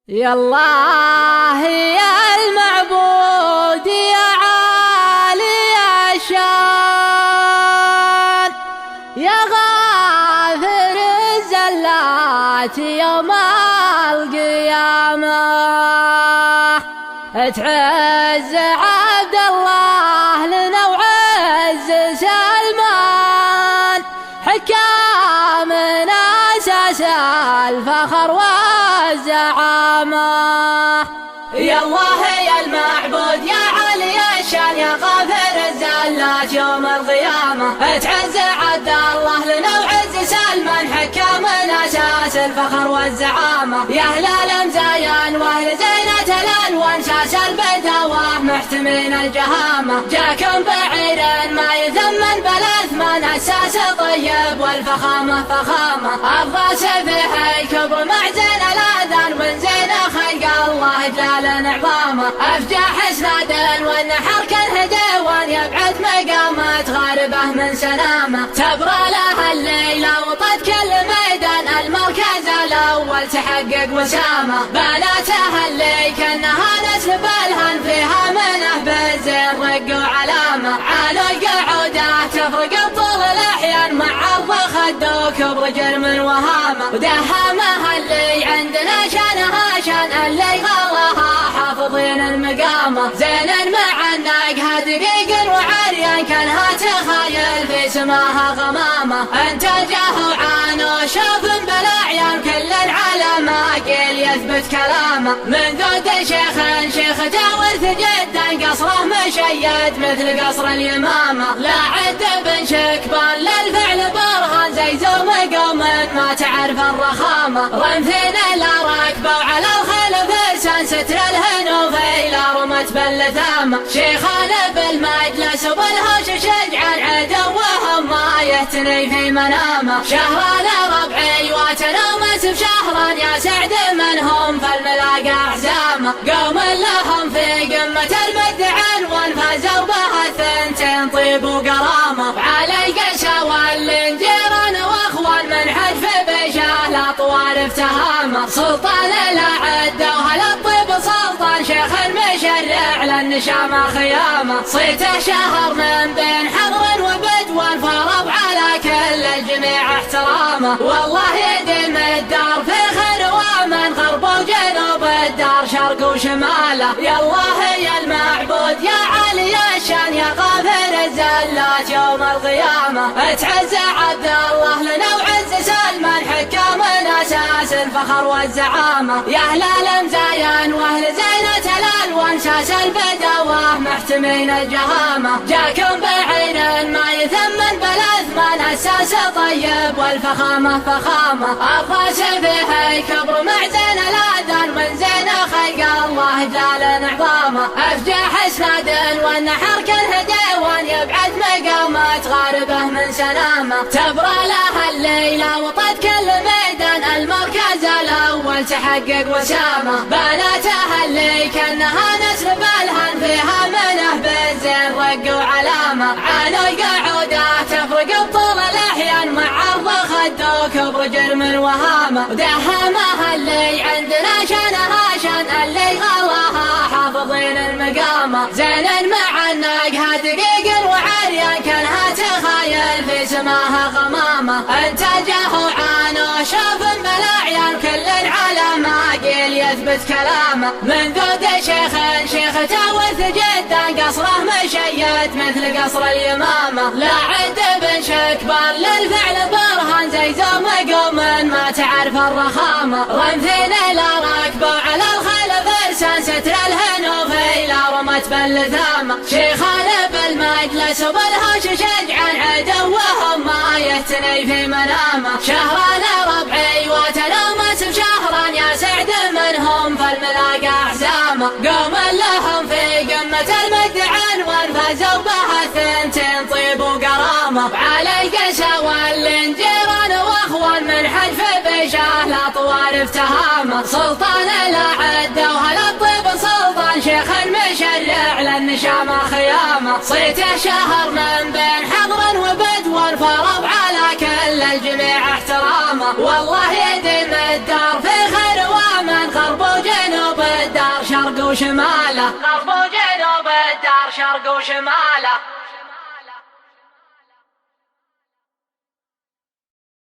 يا الله يا المعبود يا عالي الشان يا غافر الزلات يوم القيامة تعز عبد الله لنا وعز سلمان حكامنا أساس الفخر والزعامة. يا الله يا المعبود يا علي الشان يا غافر الزلات يوم القيامة تعز عبد الله لنا وعز سلمان حكامنا أساس الفخر والزعامة. يا أهل الأمزايان وأهل زينة الألوان ساس البدواه محتمين الجهامة جاكم بعير ما يذمن بالأثمان أساس طيب والفخامة فخامة الراس فيه الكبر مع زين الأذان من زين خلق الله جلال عظامه أفجح اسناد والنحر كالهديوان يبعد مقامات غاربه من سنامه تبرى لها الليلة وطد كل ميدان المركز الأول تحقق وسامه بناتها اللي كأنها نسل بالهن فيها منه بالزين رق وعلامه عالو القعودة تفرق بطول الأحيان مع عرض خد وكبر جرم وهامه ودهامها اللي عندنا شانها شان اللي غلاها حافظين المقامه زين مع الناقها دقيق وعريان كانها تخايل في سماها غمامه انتاجه وعانو شوف بالاعيان كل العلماء قيل يثبت كلامه من ذود شيخ تاورث جدا قصره مشيد مثل قصر اليمامه لا عد بن شكبان للفعل برهان زي زوم قوم ما تعرف الرخامه رمثين لا راكبه وعلى الخيل فرسان ستر الهنوف الى رمت باللثامه شيخان بالمجلس وبالهوش شجعان عدوهم ما يهتني في منامه شهران ربعي وتنومت بشهران يا سعد من هم فالملاقى احزامه قوم لهم في قمه المد عنوان فازوا بها الثنتين طيب وقرامه وعلى القسا والانجيران واخوان من حجف بشاه الاطوار افتهامه سلطان الأعد وهلا الطيب سلطان شيخ المشرع للنشامه خيامه صيته شهر من بين حضر وبدوان فرض على كل الجميع احترامه والله يديم الدار في خير ومن غرب وجنوب الدار شرق وشماله يا الله يا المعبود يا علي الشان يا غافر الزلات يوم القيامة تعز عبد الله لنا وعز سلمان حكامنا أساس الفخر والزعامة يا أهل الأمزايان وأهل زينة الألوان ساس البدواه محتمين الجهامة جاكم بعين ما يثمن بالأثمان أساس طيب والفخامة فخامة الراس فيه الكبر مع زين الأذان من زين خلق الله جلال عظامه أفجح اسناد والنحر كالهديوان يبعد مقامات غاربه من سنامه تبرى لها الليلة وطد كل ميدان المركز الأول تحقق وسامه بناتها اللي كأنها نسل بالهن فيها منه بالزين رق وعلامه عالو القعودة تفرق بطول الأحيان مع عرض خد وكبر جرم وهامه ودهامها اللي عندنا شانها شان اللي غلاها حافظين المقامه زين مع الناقها دقيق وعريان كانها تخايل في سماها غمامه انتاجه وعانو شوف بالاعيان كل العلماء قيل يثبت كلامه من ذود شيخ تاورث جدا قصره مشيد مثل قصر اليمامه لا عد بن شكبان للفعل برهان زي زوم قوم ما تعرف الرخامه رمثين لا راكبه وعلى الخيل فرسان ستر الهنوف الى رمت باللثامه شيخان بالمجلس وبالهوش شجعان عدوهم ما يهتني في منامه شهران ربعي وتنومت بشهران يا سعد منهم فالملاقى احزامه قوم لهم في قمه المد عنوان فازوا بها الثنتين طيب وقرامه وعلى القسا والانجيران واخوان من حجف بشاه الاطوار افتهامه سلطان الأعد وهلا الطيب سلطان شيخ المشرع للنشامه خيامه صيته شهر من بين حضر وبدوان فرض على كل الجميع احترامه والله يديم الدار في خير ومن غرب وجنوب وشماله، غرب وجنوب الدار شرق وشماله.